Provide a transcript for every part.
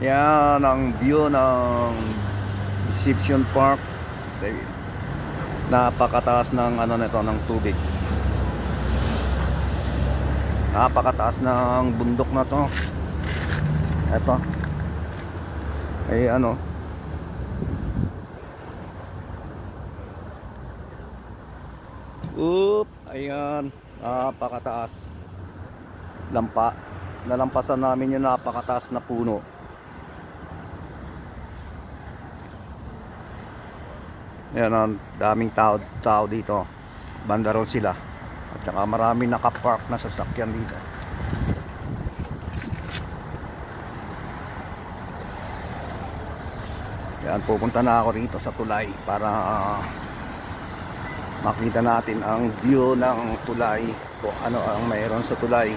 Yan ang view ng Deception Park. Kasi napakataas ng ano nito, ng tubig. Napakataas ng bundok na to. Ito ay ano, ayan, napakataas. Nalampasan namin yung napakataas na puno. Ayan, ang daming tao dito. Banda ron sila. At saka maraming nakapark na sasakyan dito. Ayan, pupunta na ako rito sa tulay para makita natin ang view ng tulay, kung ano ang mayroon sa tulay.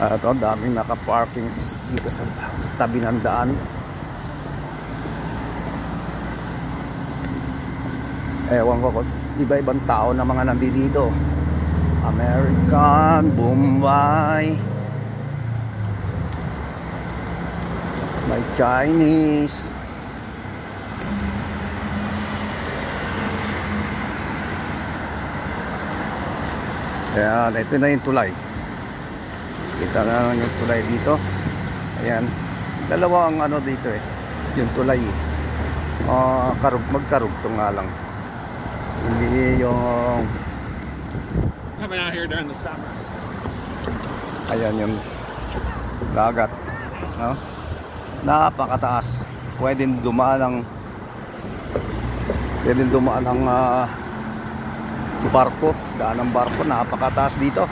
Ito, daming naka-parking dito sa tabi ng daan. Ewan ko kung iba-ibang tao na mga nandito. American, Bombay, may Chinese. Ayan, ito na yung tulay. Kita na yung tulay dito. Ayan, dalawa ang ano dito yung tulay magkarugtong nga lang. Hindi yung coming out here during the summer. Ayan yung dagat, no? Napakataas. Pwedeng dumaan ng barko, daan ng barko. Napakataas dito,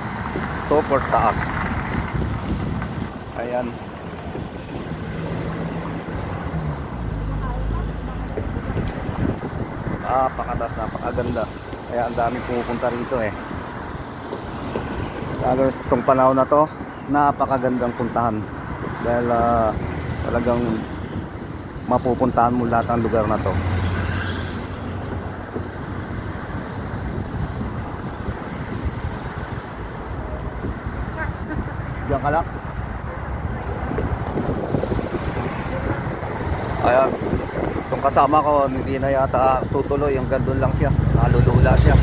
super taas. Ayan. Napakataas, napakaganda. Kaya ang daming pumupunta rito lalo itong panahon na to, napakagandang puntahan dahil talagang mapupuntahan mo lahat ng lugar na to. Diyan ka lang. Ayan, itong kasama ko hindi na yata tutuloy, yung gandun lang siya, nalulula siya.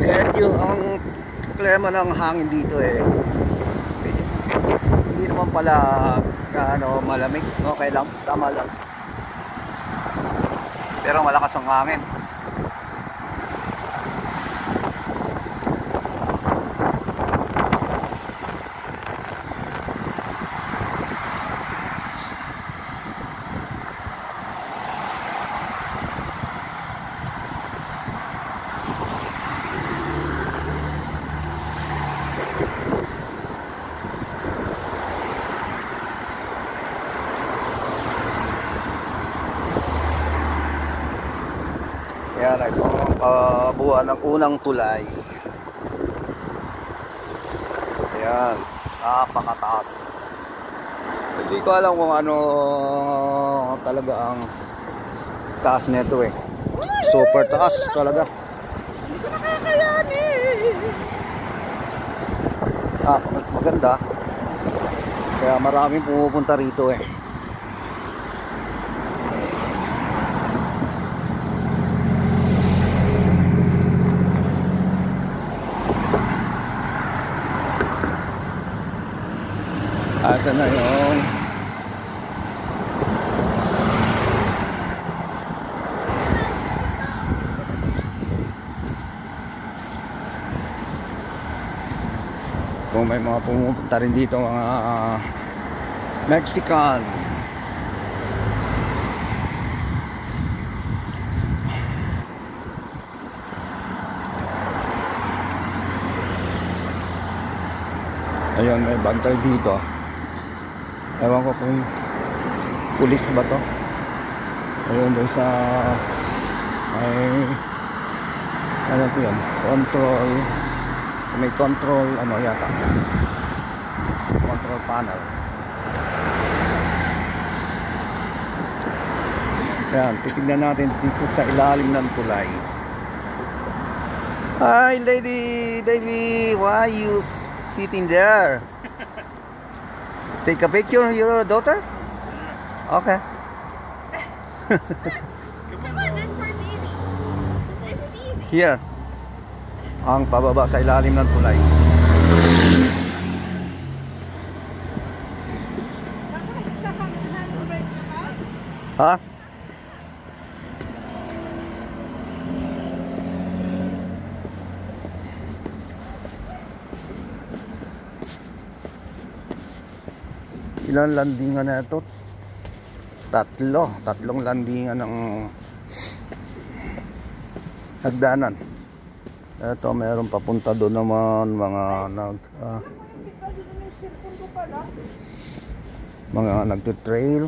Medyo ang klima ng hangin dito hindi naman pala malamig, okay lang, tama lang, pero malakas ang hangin. Yan, ito ang kabuuan ng unang tulay. Ayan, napakataas. Hindi ko alam kung ano talaga ang taas nito super taas talaga. Hindi ko nakakayanin. Maganda. Kaya maraming pumupunta rito Ito na yung kung may mga pumupunta rin dito, mga Mexican. Ayun, may bantay dito. Ewan ko kung pulis ba to. Ayun, doon sa may ano to yun, control, may control ano yata, control panel. Yan, titignan natin dito sa ilalim ng tulay. Hi lady, baby, why you sitting there? Take a picture of your daughter? Okay. Come on, this part's easy. This is easy. Here. Ang pababa sa ilalim ng tulay. Ha? Ilang landingan na ito? Tatlong landingan ng hagdanan. Ito meron papunta doon naman mga nagte-trail.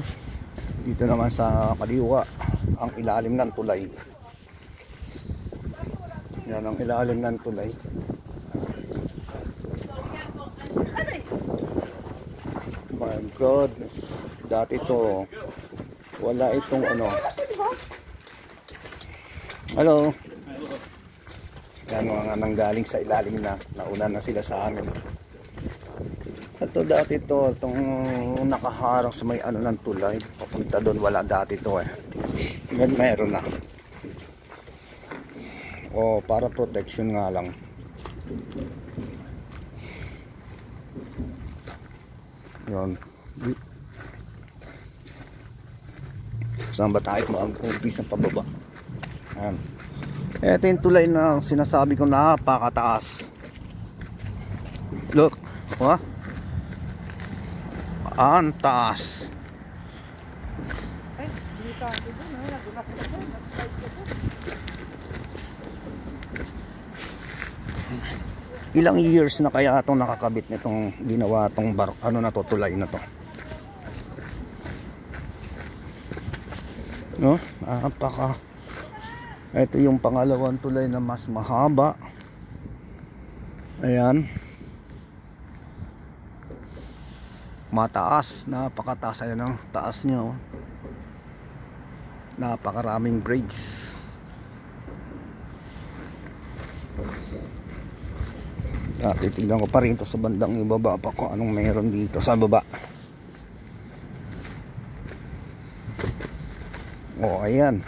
Dito naman sa kaliwa ang ilalim ng tulay. Yan ang ilalim ng tulay. My goodness. Dati to wala itong ano. Hello. Yan mga nanggaling sa ilalim na nauna na sila sa amin. Ito dati to, itong nakaharang sa may ano ng tulay. Papunta doon, wala dati to eh. Ngayon meron na. O para protection nga lang. Yun. Saan ba tayo mag-umpis ng pababa? Yan. Ito yung tulay na sinasabi ko napakataas. Look. Oh. Ang taas. Ilang years na kaya itong nakakabit nitong ginawa itong ano na to, tulay na to. No? Napaka. Ito yung pangalawang tulay na mas mahaba. Ayan. Mataas, napakataas. Ayan ang taas niya, oh. Napakaraming bridge. Titignan ko pa rin ito sa bandang ibaba pa kung anong meron dito sa baba. Oh, ayan.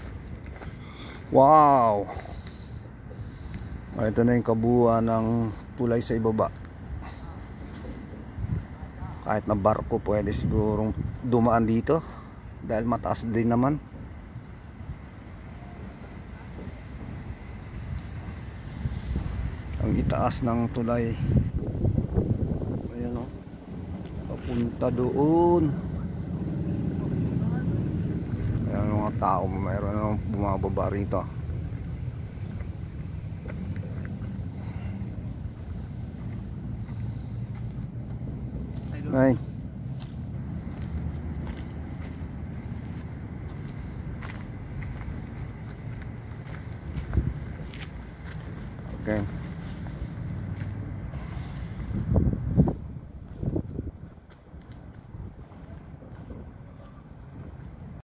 Wow. Ito na yung kabuuan ng tulay sa ibaba. Kahit na barko pwede sigurong dumaan dito dahil mataas din naman. Ang itaas ng tulay. Ayan, oh. Papunta doon. Ayan mga tao, mayroon na bumababa rito. Ay. Okay.